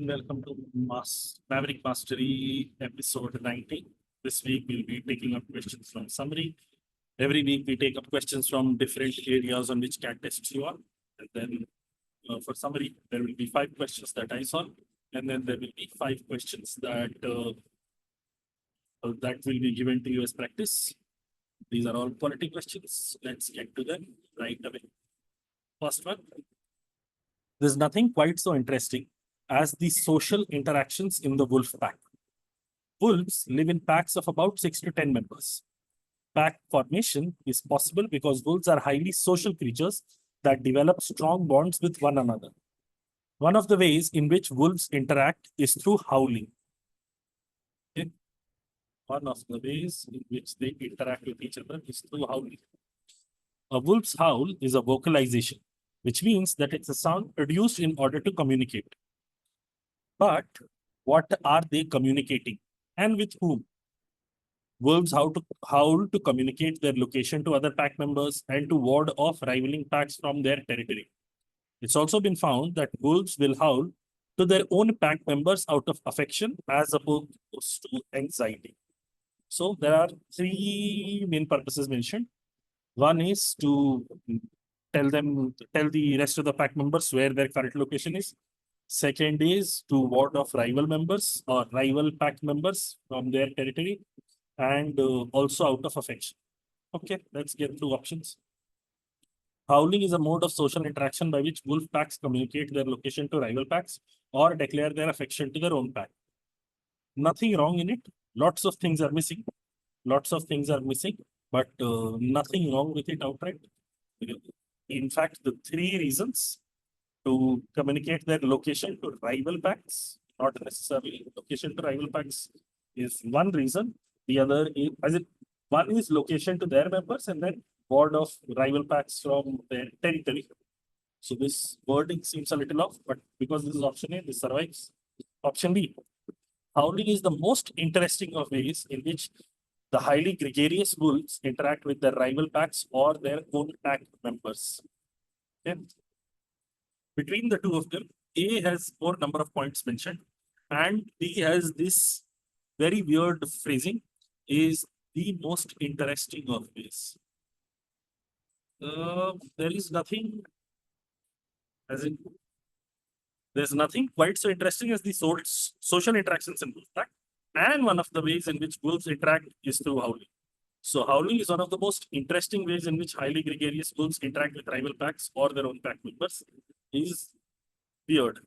and welcome to Maverick Mastery episode 19. This week we'll be taking up questions from summary. Every week we take up questions from different areas on which CAT tests you are. And then for summary, there will be 5 questions that I solve. And then there will be 5 questions that will be given to you as practice. These are all quality questions. Let's get to them right away. First one. There's nothing quite so interesting as the social interactions in the wolf pack. Wolves live in packs of about 6 to 10 members. Pack formation is possible because wolves are highly social creatures that develop strong bonds with one another. One of the ways in which wolves interact is through howling. Okay? One of the ways in which they interact with each other is through howling. A wolf's howl is a vocalization, which means that it's a sound produced in order to communicate. But what are they communicating and with whom? Wolves howl to communicate their location to other pack members and to ward off rivaling packs from their territory. It's also been found that wolves will howl to their own pack members out of affection as opposed to anxiety. So there are 3 main purposes mentioned. One is to tell the rest of the pack members where their current location is. Second is to ward off rival members or rival pack members from their territory, and also out of affection. Okay, let's get to options. Howling is a mode of social interaction by which wolf packs communicate their location to rival packs or declare their affection to their own pack. Nothing wrong in it. Lots of things are missing. But nothing wrong with it outright. In fact, the 3 reasons to communicate their location to rival packs, not necessarily location to rival packs, is one reason. The other is, one is location to their members and then ward of rival packs from their territory. So this wording seems a little off, but because this is option A, this survives. Option B, howling is the most interesting of ways in which the highly gregarious wolves interact with their rival packs or their own pack members. Okay. Between the 2 of them, A has more number of points mentioned, and B has this very weird phrasing, is the most interesting of ways. There is nothing, there's nothing quite so interesting as the social interactions in wolf pack. And one of the ways in which wolves interact is through howling. So howling is one of the most interesting ways in which highly gregarious wolves interact with rival packs or their own pack members. Is weird.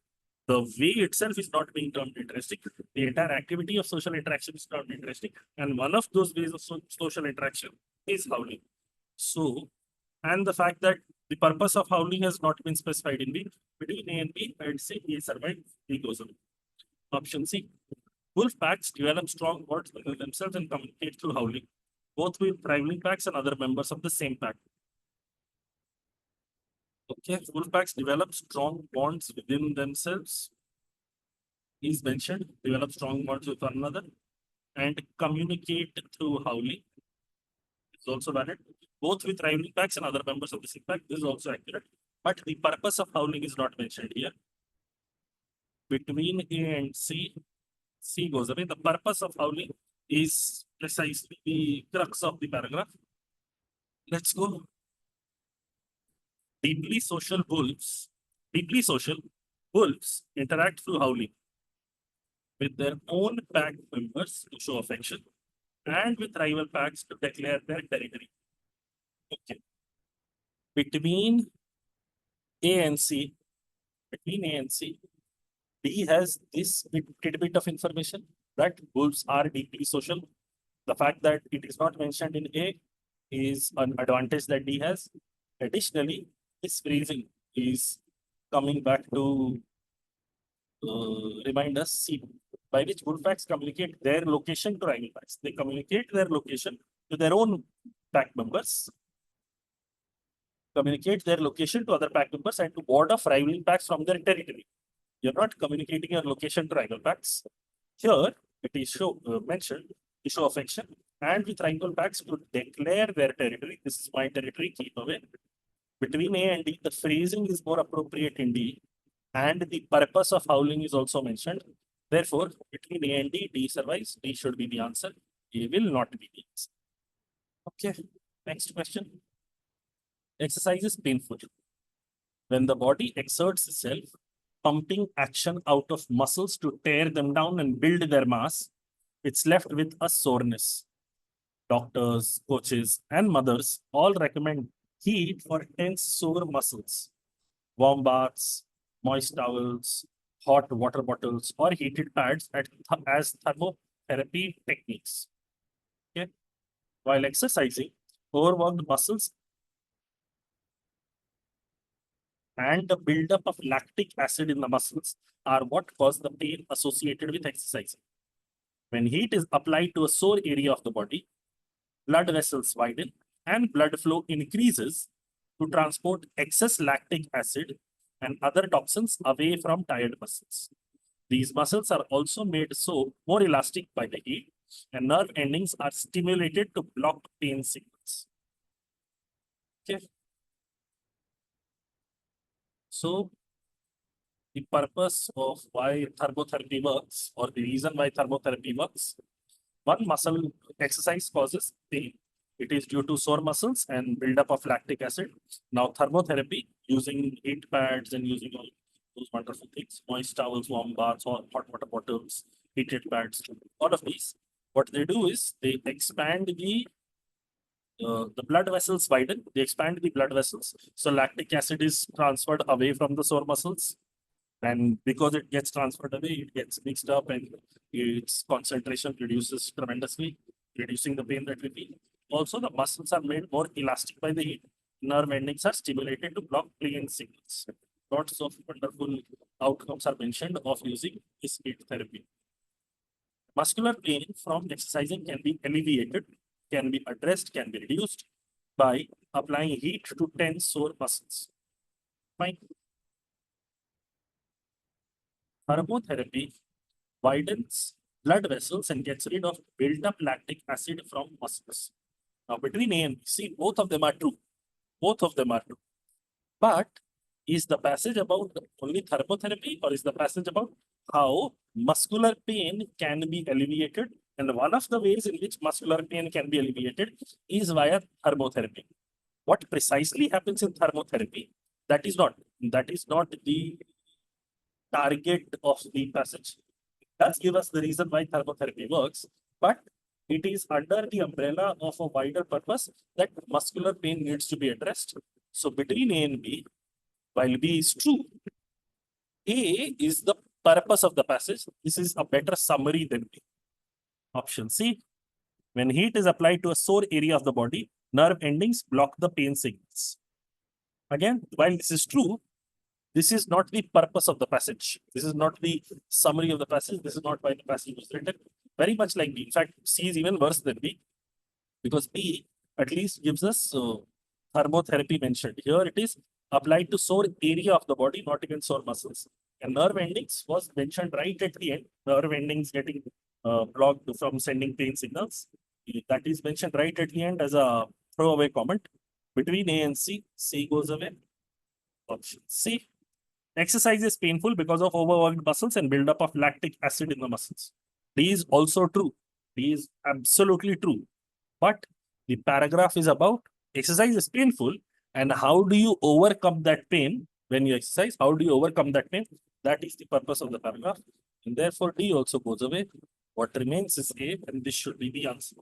The way itself is not being termed interesting. The entire activity of social interaction is termed interesting. And one of those ways of social interaction is howling. So, and the fact that the purpose of howling has not been specified in B. Between A and B, I'd say A survived, B goes on. Option C. Wolf packs develop strong bonds within themselves and communicate through howling, both with rivaling packs and other members of the same pack. Okay, wolf packs develop strong bonds within themselves. Is mentioned, develop strong bonds with one another and communicate through howling. It's also valid, both with rivaling packs and other members of the same pack. This is also accurate. But the purpose of howling is not mentioned here. Between A and C, C goes away. The purpose of howling is precisely the crux of the paragraph. Let's go. Deeply social wolves interact through howling with their own pack members to show affection and with rival packs to declare their territory. Okay. Between A and C, D has this tidbit of information that wolves are deeply social. The fact that it is not mentioned in A is an advantage that D has. Additionally, this phrasing is coming back to remind us, C, by which wolf packs communicate their location to rival packs. They communicate their location to their own pack members, communicate their location to other pack members, and to ward off rivaling packs from their territory. You're not communicating your location to rival packs. Here, it is mentioned to show affection and with rival packs to declare their territory. This is my territory, keep away. Between A and D, the phrasing is more appropriate in D. And the purpose of howling is also mentioned. Therefore, between A and D survives. D should be the answer. A will not be the answer. Okay, next question. Exercise is painful. When the body exerts itself, pumping action out of muscles to tear them down and build their mass, it's left with a soreness. Doctors, coaches, and mothers all recommend heat for tense sore muscles. Warm baths, moist towels, hot water bottles, or heated pads as thermotherapy techniques. Okay. While exercising, overworked muscles and the buildup of lactic acid in the muscles are what cause the pain associated with exercising. When heat is applied to a sore area of the body, blood vessels widen and blood flow increases to transport excess lactic acid and other toxins away from tired muscles. These muscles are also made so more elastic by the heat, and nerve endings are stimulated to block pain signals. Okay. So, the purpose of why thermotherapy works, or the reason why thermotherapy works, one muscle exercise causes pain. It is due to sore muscles and buildup of lactic acid. Now, thermotherapy using heat pads and using all those wonderful things, moist towels, warm baths, or hot water bottles, heated pads, all of these. What they do is they expand the blood vessels widen, they expand the blood vessels. So lactic acid is transferred away from the sore muscles. And because it gets transferred away, it gets mixed up and its concentration reduces tremendously, reducing the pain that we feel. Also, the muscles are made more elastic by the heat. Nerve endings are stimulated to block pain signals. Lots of wonderful outcomes are mentioned of using this heat therapy. Muscular pain from exercising can be alleviated, can be addressed, can be reduced by applying heat to tense sore muscles. Fine. Thermotherapy widens blood vessels and gets rid of built-up lactic acid from muscles. Now, between A and B, see, both of them are true. Both of them are true. But is the passage about only thermotherapy, or is the passage about how muscular pain can be alleviated? And one of the ways in which muscular pain can be alleviated is via thermotherapy. What precisely happens in thermotherapy? That is not the target of the passage. It does give us the reason why thermotherapy works, but it is under the umbrella of a wider purpose that muscular pain needs to be addressed. So between A and B, while B is true, A is the purpose of the passage. This is a better summary than B. Option C, when heat is applied to a sore area of the body, nerve endings block the pain signals. Again, while this is true, this is not the purpose of the passage. This is not the summary of the passage. This is not why the passage was written. Very much like B. In fact, C is even worse than B, because B at least gives us thermotherapy mentioned. Here it is applied to sore area of the body, not even sore muscles. And nerve endings was mentioned right at the end. Nerve endings getting blocked from sending pain signals. That is mentioned right at the end as a throwaway comment. Between A and C, C goes away. Option C. Exercise is painful because of overworked muscles and buildup of lactic acid in the muscles. D is also true. D is absolutely true. But the paragraph is about exercise is painful and how do you overcome that pain when you exercise? How do you overcome that pain? That is the purpose of the paragraph. And therefore, D also goes away. What remains is A, and this should be the answer.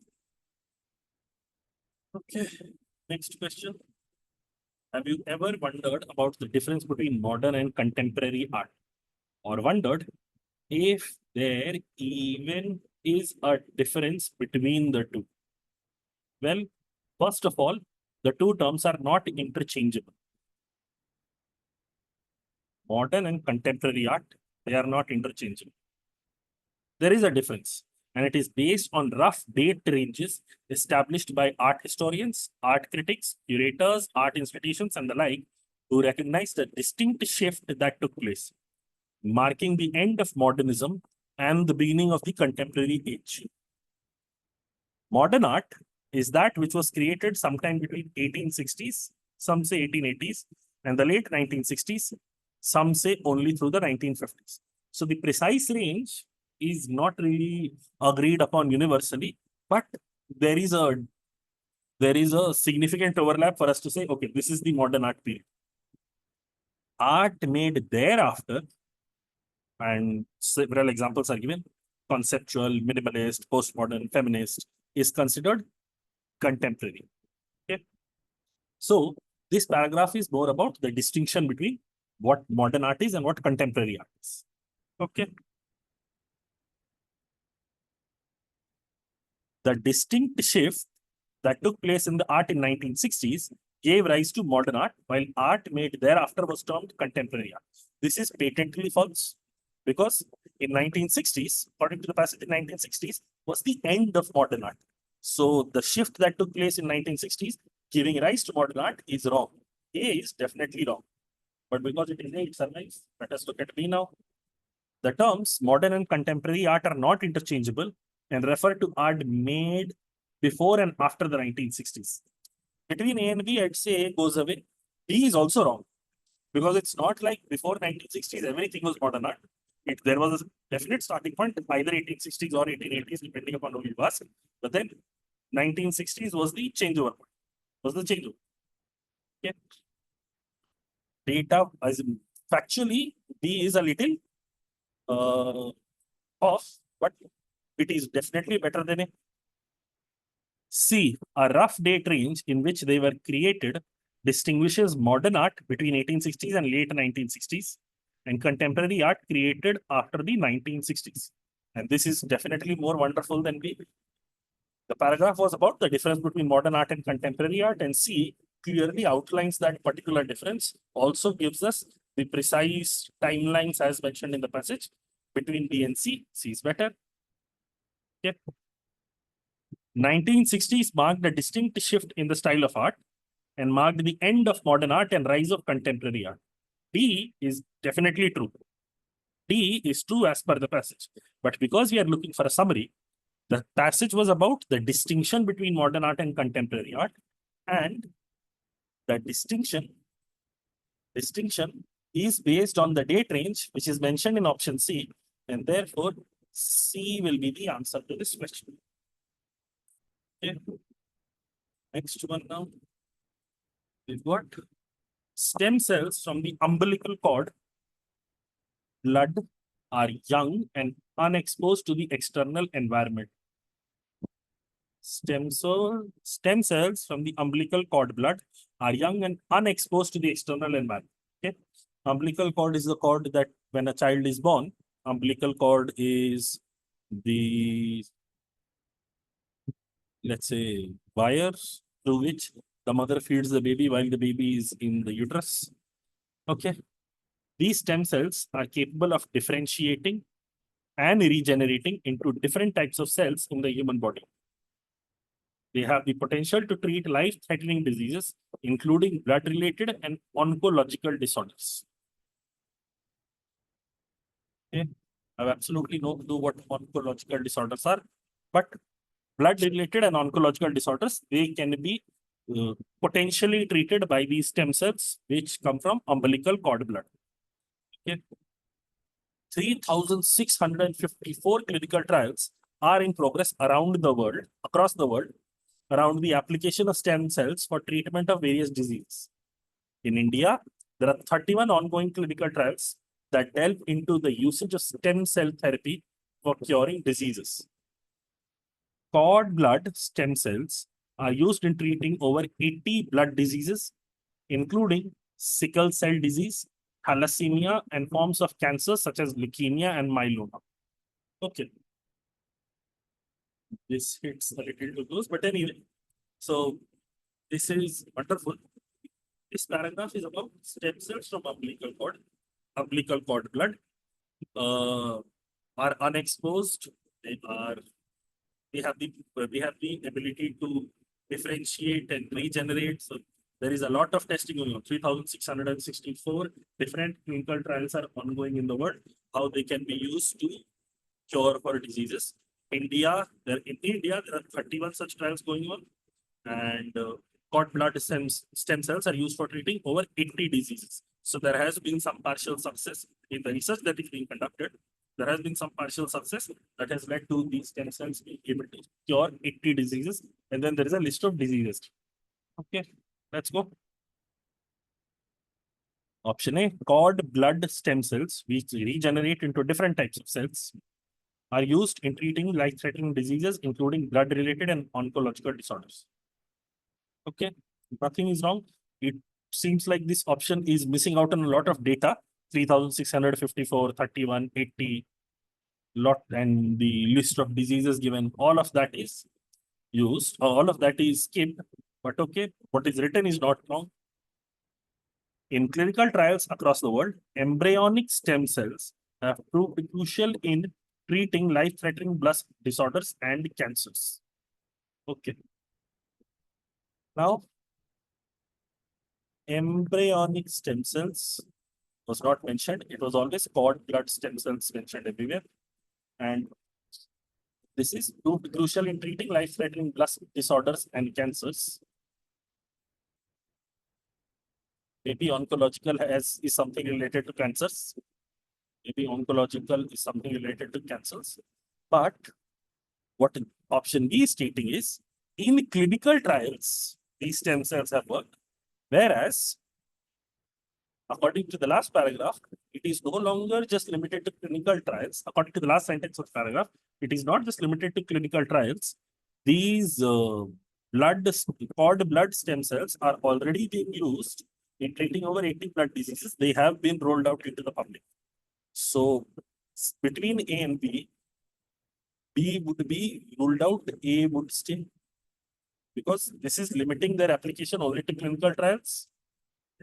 Okay, next question. Have you ever wondered about the difference between modern and contemporary art? Or wondered if there even is a difference between the two? Well, first of all, the two terms are not interchangeable. Modern and contemporary art, they are not interchangeable. There is a difference, and it is based on rough date ranges established by art historians, art critics, curators, art institutions, and the like, who recognize the distinct shift that took place, marking the end of modernism and the beginning of the contemporary age. Modern art is that which was created sometime between 1860s, some say 1880s, and the late 1960s, Some say only through the 1950s. So the precise range is not really agreed upon universally, but there is a significant overlap for us to say, okay, this is the modern art period. Art made thereafter, and several examples are given, conceptual, minimalist, postmodern, feminist, is considered contemporary. Okay. So this paragraph is more about the distinction between what modern art is and what contemporary art is. Okay. The distinct shift that took place in the art in 1960s gave rise to modern art, while art made thereafter was termed contemporary art. This is patently false, because in 1960s, according to the passage in 1960s, was the end of modern art. So the shift that took place in 1960s, giving rise to modern art, is wrong. A is definitely wrong. But because it is A, it survives. Let us look at B now. The terms modern and contemporary art are not interchangeable and refer to art made before and after the 1960s. Between A and B, I'd say A goes away. B is also wrong, because it's not like before 1960s, everything was modern art. There was a definite starting point, either 1860s or 1880s, depending upon who you ask. But then 1960s was the changeover point. Okay. Data, as factually, B is a little off, but it is definitely better than A. C, a rough date range in which they were created distinguishes modern art between 1860s and late 1960s and contemporary art created after the 1960s. And this is definitely more wonderful than B. The paragraph was about the difference between modern art and contemporary art, and C clearly outlines that particular difference, also gives us the precise timelines as mentioned in the passage between B and C. C is better. Okay. 1960s marked a distinct shift in the style of art and marked the end of modern art and rise of contemporary art. D is definitely true. D is true as per the passage. But because we are looking for a summary, the passage was about the distinction between modern art and contemporary art, and the distinction is based on the date range, which is mentioned in option C, and therefore C will be the answer to this question. Okay. Next one now. We've got stem cells from the umbilical cord blood are young and unexposed to the external environment. Stem cells from the umbilical cord blood are young and unexposed to the external environment. Okay. Umbilical cord is the cord that when a child is born, umbilical cord is the, let's say, wire through which the mother feeds the baby while the baby is in the uterus. Okay. These stem cells are capable of differentiating and regenerating into different types of cells in the human body. They have the potential to treat life-threatening diseases, including blood-related and oncological disorders. Okay. I have absolutely no clue what oncological disorders are, but blood-related and oncological disorders, they can be potentially treated by these stem cells, which come from umbilical cord blood. Okay. 3,654 clinical trials are in progress across the world, around the application of stem cells for treatment of various diseases. In India, there are 31 ongoing clinical trials that delve into the usage of stem cell therapy for curing diseases. Cord blood stem cells are used in treating over 80 blood diseases, including sickle cell disease, thalassemia, and forms of cancer such as leukemia and myeloma. Okay. This hits a little too close, but anyway. So this is wonderful. This paragraph is about stem cells from umbilical cord blood are unexposed. We have the ability to differentiate and regenerate. So there is a lot of testing going on. 3,664 different clinical trials are ongoing in the world, how they can be used to cure for diseases. In India, there are 31 such trials going on, and cord blood stem cells are used for treating over 80 diseases. So there has been some partial success in the research that is being conducted. There has been some partial success that has led to these stem cells being able to cure 80 diseases. And then there is a list of diseases. Okay, let's go. Option A, cord blood stem cells, which regenerate into different types of cells, are used in treating life-threatening diseases, including blood-related and oncological disorders. Okay, nothing is wrong. It seems like this option is missing out on a lot of data. 3,654, 31, 80, lot, and the list of diseases given. All of that is used. All of that is skipped. But okay, what is written is not wrong. In clinical trials across the world, embryonic stem cells have proved crucial in treating life-threatening blood disorders and cancers. Okay. Now, embryonic stem cells was not mentioned. It was always cord blood stem cells mentioned everywhere. And this is proved crucial in treating life-threatening blood disorders and cancers. Maybe oncological is something related to cancers. Maybe oncological is something related to cancers. But what option B is stating is, in clinical trials, these stem cells have worked. Whereas, according to the last paragraph, it is no longer just limited to clinical trials. According to the last sentence of the paragraph, it is not just limited to clinical trials. These cord blood stem cells are already being used in treating over 80 blood diseases. They have been rolled out into the public. So between A and B, B would be ruled out, A would stay. Because this is limiting their application only to clinical trials.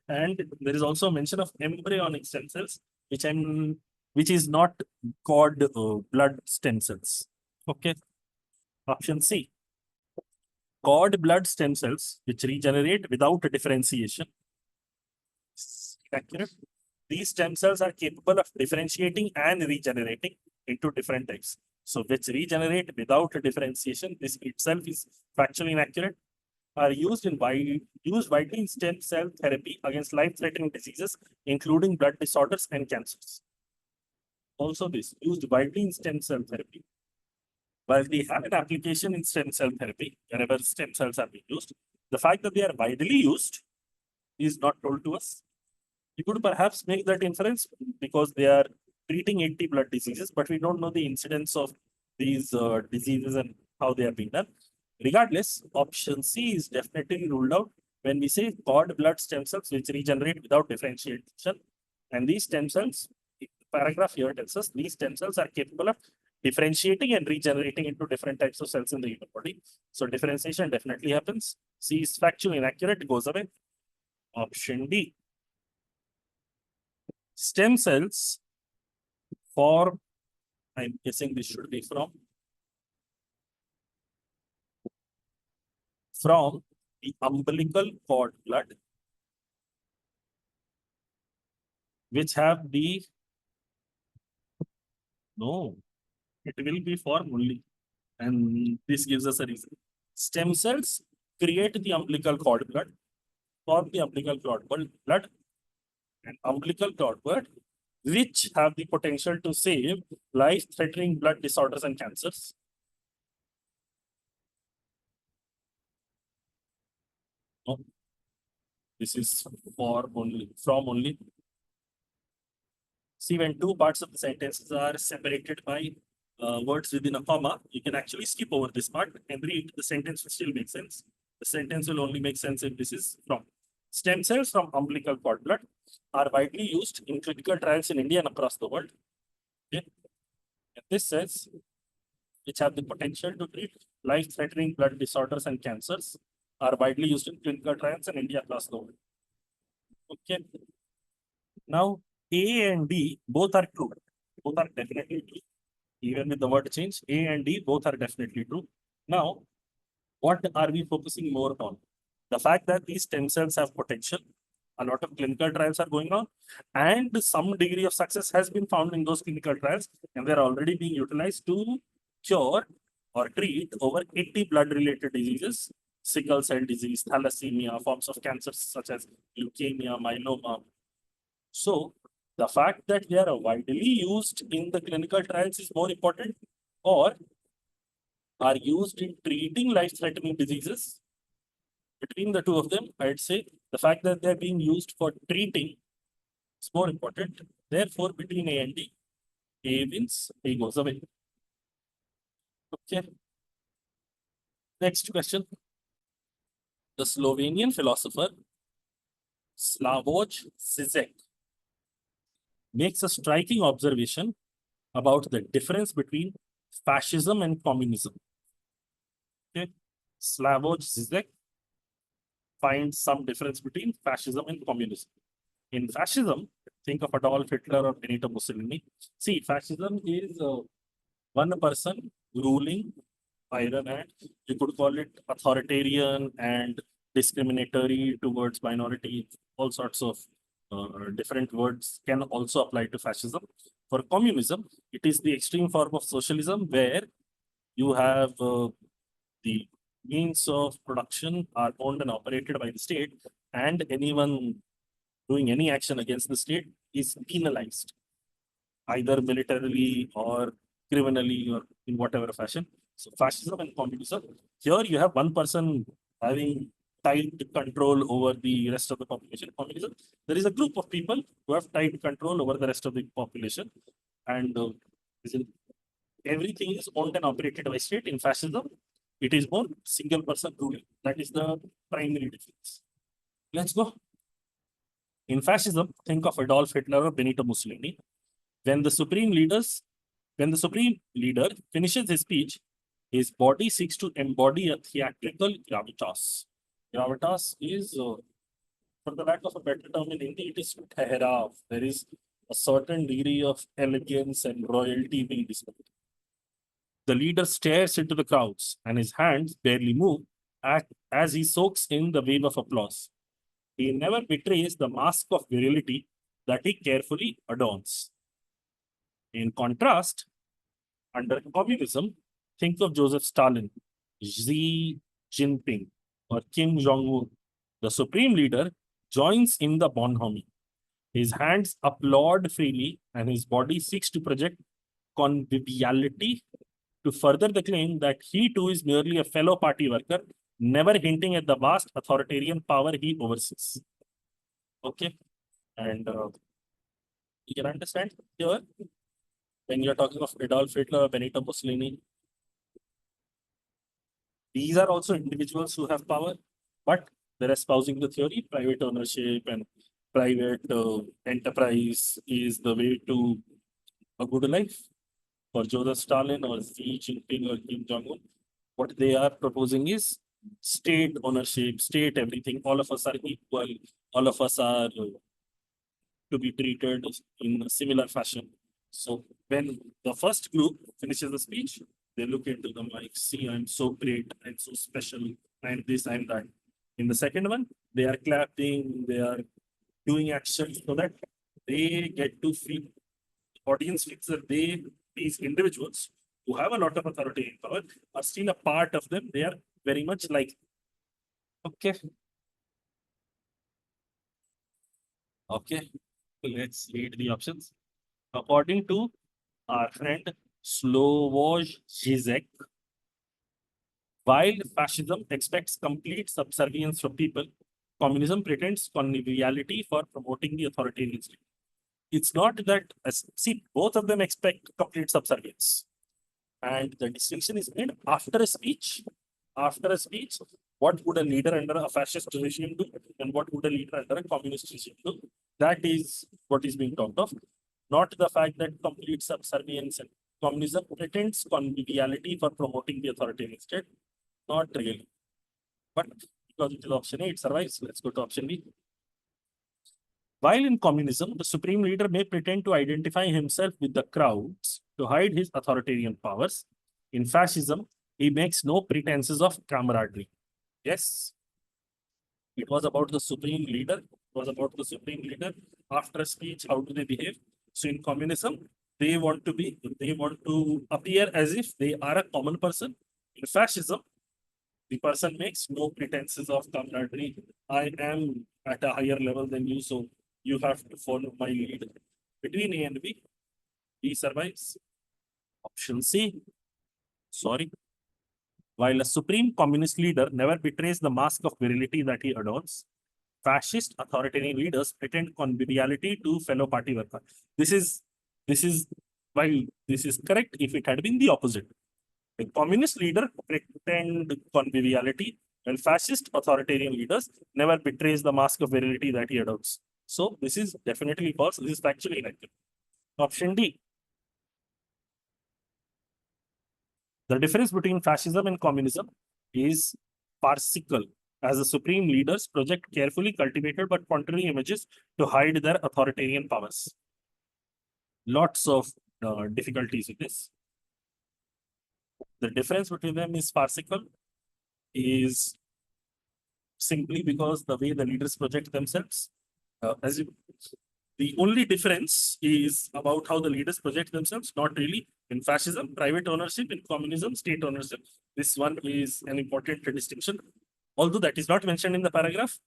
And there is also mention of embryonic stem cells, which is not cord blood stem cells. Okay. Option C. Cord blood stem cells, which regenerate without differentiation. Accurate. These stem cells are capable of differentiating and regenerating into different types. So which regenerate without differentiation, this itself is factually inaccurate, are used widely in stem cell therapy against life-threatening diseases, including blood disorders and cancers. Also this, used widely in stem cell therapy. While they have an application in stem cell therapy, wherever stem cells are being used, the fact that they are widely used is not told to us. You could perhaps make that inference because they are treating 80 blood diseases, but we don't know the incidence of these diseases and how they are being done. Regardless, option C is definitely ruled out when we say cord blood stem cells which regenerate without differentiation. And these stem cells, the paragraph here tells us these stem cells are capable of differentiating and regenerating into different types of cells in the human body. So differentiation definitely happens. C is factually inaccurate, goes away. Option D. Stem cells for, I'm guessing this should be from the umbilical cord blood, which have the, no, it will be form only. And this gives us a reason. Stem cells create the umbilical cord blood, form the umbilical cord blood, and umbilical cord blood, which have the potential to save life-threatening blood disorders and cancers. No. This is from only. See, when two parts of the sentences are separated by words within a comma, you can actually skip over this part and read. The sentence will still make sense. The sentence will only make sense if this is from. Stem cells from umbilical cord blood are widely used in clinical trials in India and across the world. Okay. And this says, which have the potential to treat life-threatening blood disorders and cancers, are widely used in clinical trials in India across the world. Okay. Now, A and D both are true. Both are definitely true. Even with the word change, A and D both are definitely true. Now, what are we focusing more on? The fact that these stem cells have potential. A lot of clinical trials are going on, and some degree of success has been found in those clinical trials, and they're already being utilized to cure or treat over 80 blood-related diseases, sickle cell disease, thalassemia, forms of cancers such as leukemia, myeloma, So the fact that they are widely used in the clinical trials is more important, or are used in treating life-threatening diseases. Between the two of them, I'd say the fact that they're being used for treating is more important. Therefore, between A and D, A wins, A goes away. Okay. Next question. The Slovenian philosopher Slavoj Zizek makes a striking observation about the difference between fascism and communism. Okay. Slavoj Zizek finds some difference between fascism and communism. In fascism, think of Adolf Hitler or Benito Mussolini. See, fascism is one person ruling iron hand. You could call it authoritarian and discriminatory towards minorities. All sorts of different words can also apply to fascism. For communism, it is the extreme form of socialism where you have the means of production are owned and operated by the state, and anyone doing any action against the state is penalized, either militarily or criminally or in whatever fashion. So fascism and communism, here you have one person having tight control over the rest of the population. Communism, there is a group of people who have tight control over the rest of the population, and everything is owned and operated by state. In fascism, it is more single person ruling. That is the primary difference. Let's go. In fascism, think of Adolf Hitler or Benito Mussolini. When the supreme leader finishes his speech, his body seeks to embody a theatrical gravitas. Gravitas is, for the lack of a better term in Hindi, it is teherav. There is a certain degree of elegance and royalty being displayed. The leader stares into the crowds, and his hands barely move as he soaks in the wave of applause. He never betrays the mask of virility that he carefully adorns. In contrast, under communism, think of Joseph Stalin, Xi Jinping, or Kim Jong-un. The supreme leader joins in the bonhomie. His hands applaud freely, and his body seeks to project conviviality to further the claim that he too is merely a fellow party worker, never hinting at the vast authoritarian power he oversees. Okay, and you can understand here when you're talking of Adolf Hitler or Benito Mussolini, these are also individuals who have power, but they're espousing the theory private ownership and private enterprise is the way to a good life. For Joseph Stalin or Xi Jinping or Kim Jong-un, what they are proposing is state ownership, state everything. All of us are equal. All of us are to be treated in a similar fashion. So when the first group finishes the speech, they look into the mic, see, I'm so great, I'm so special, I'm this, I'm that. In the second one, they are clapping, they are doing actions so that they get to feel, audience feels that these individuals who have a lot of authority and power are still a part of them. They are very much like, okay. Okay, let's read the options. According to our friend Slavoj Zizek, while fascism expects complete subservience from people, communism pretends conviviality for promoting the authoritarian state. It's not that, see, both of them expect complete subservience. And the distinction is made after a speech. After a speech, what would a leader under a fascist regime do? And what would a leader under a communist regime do? That is what is being talked of. Not the fact that complete subservience and communism pretends conviviality for promoting the authoritarian state. Not really. But because it is option A, it survives. Let's go to option B. While in communism, the supreme leader may pretend to identify himself with the crowds to hide his authoritarian powers. In fascism, he makes no pretenses of camaraderie. Yes, it was about the supreme leader. It was about the supreme leader. After a speech, how do they behave? So in communism, they want to appear as if they are a common person. In fascism, the person makes no pretenses of camaraderie. I am at a higher level than you, so you have to follow my lead between A and B. B survives. Option C. Sorry. While a supreme communist leader never betrays the mask of virility that he adorns, fascist authoritarian leaders pretend conviviality to fellow party workers. This is while this is correct if it had been the opposite. A communist leader pretend conviviality, and fascist authoritarian leaders never betrays the mask of virility that he adopts. So this is definitely false. This is factually inaccurate. Option D. The difference between fascism and communism is farcical, as the supreme leaders project carefully cultivated but contrary images to hide their authoritarian powers. Lots of difficulties with this. The difference between them is farcical, is simply because the way the leaders project themselves. The only difference is about how the leaders project themselves, not really. In fascism, private ownership; in communism, state ownership. This one is an important distinction, although that is not mentioned in the paragraph,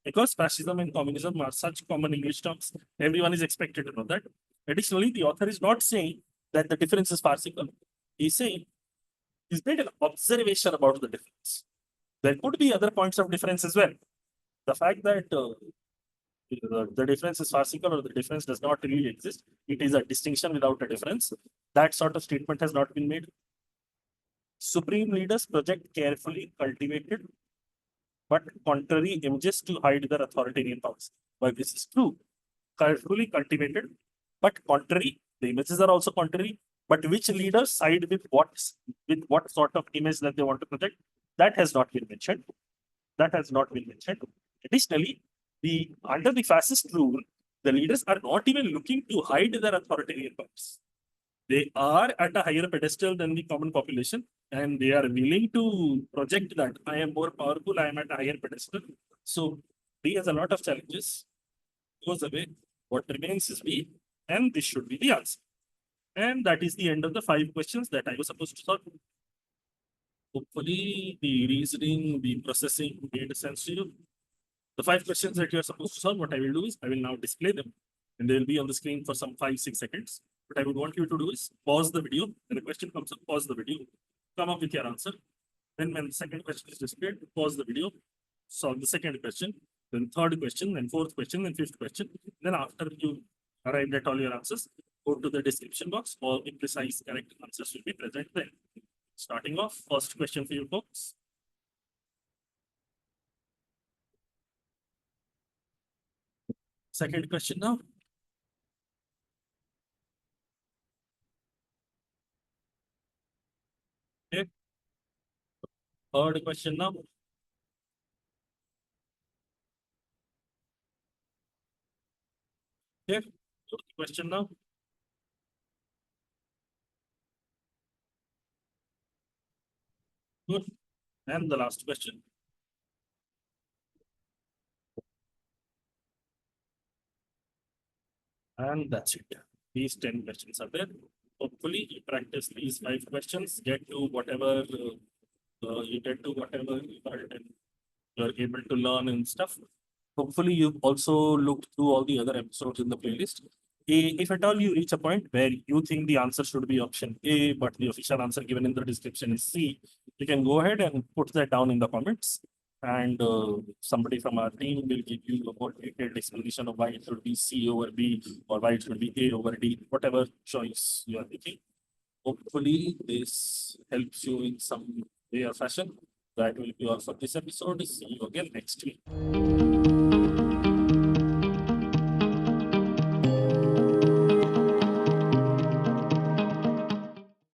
because fascism and communism are such common English terms, everyone is expected to know that. Additionally, the author is not saying that the difference is farcical. He's saying he's made an observation about the difference. There could be other points of difference as well. The fact that the difference is farcical or the difference does not really exist, it is a distinction without a difference. That sort of statement has not been made. Supreme leaders project carefully cultivated but contrary images to hide their authoritarian powers. While this is true, carefully cultivated but contrary, the images are also contrary. But which leaders side with what sort of image that they want to project? That has not been mentioned. That has not been mentioned. Additionally, under the fascist rule, the leaders are not even looking to hide their authoritarian powers. They are at a higher pedestal than the common population, and they are willing to project that I am more powerful, I am at a higher pedestal. So B has a lot of challenges, goes away. What remains is B, and this should be the answer. And that is the end of the 5 questions that I was supposed to solve. Hopefully, the reasoning, the processing made sense to you. The 5 questions that you are supposed to solve, what I will do is I will now display them, and they will be on the screen for some 5-6 seconds. What I would want you to do is pause the video. When a question comes up, pause the video, come up with your answer. Then when the second question is displayed, pause the video, solve the second question, then third question, then fourth question, then fifth question. Then after you arrived at all your answers, go to the description box. All imprecise correct answers will be present there. Starting off, first question for you folks. Second question now. Okay. Third question now. Okay. Fourth question now. Good. And the last question. And that's it. These 10 questions are there. Hopefully, you practice these 5 questions, get to whatever you get to whatever you're able to learn and stuff. Hopefully, you've also looked through all the other episodes in the playlist. If at all you reach a point where you think the answer should be option A, but the official answer given in the description is C, you can go ahead and put that down in the comments. And somebody from our team will give you a more detailed explanation of why it should be C over B or why it should be A over D, whatever choice you are making. Hopefully, this helps you in some way or fashion. That will be all for this episode. See you again next week.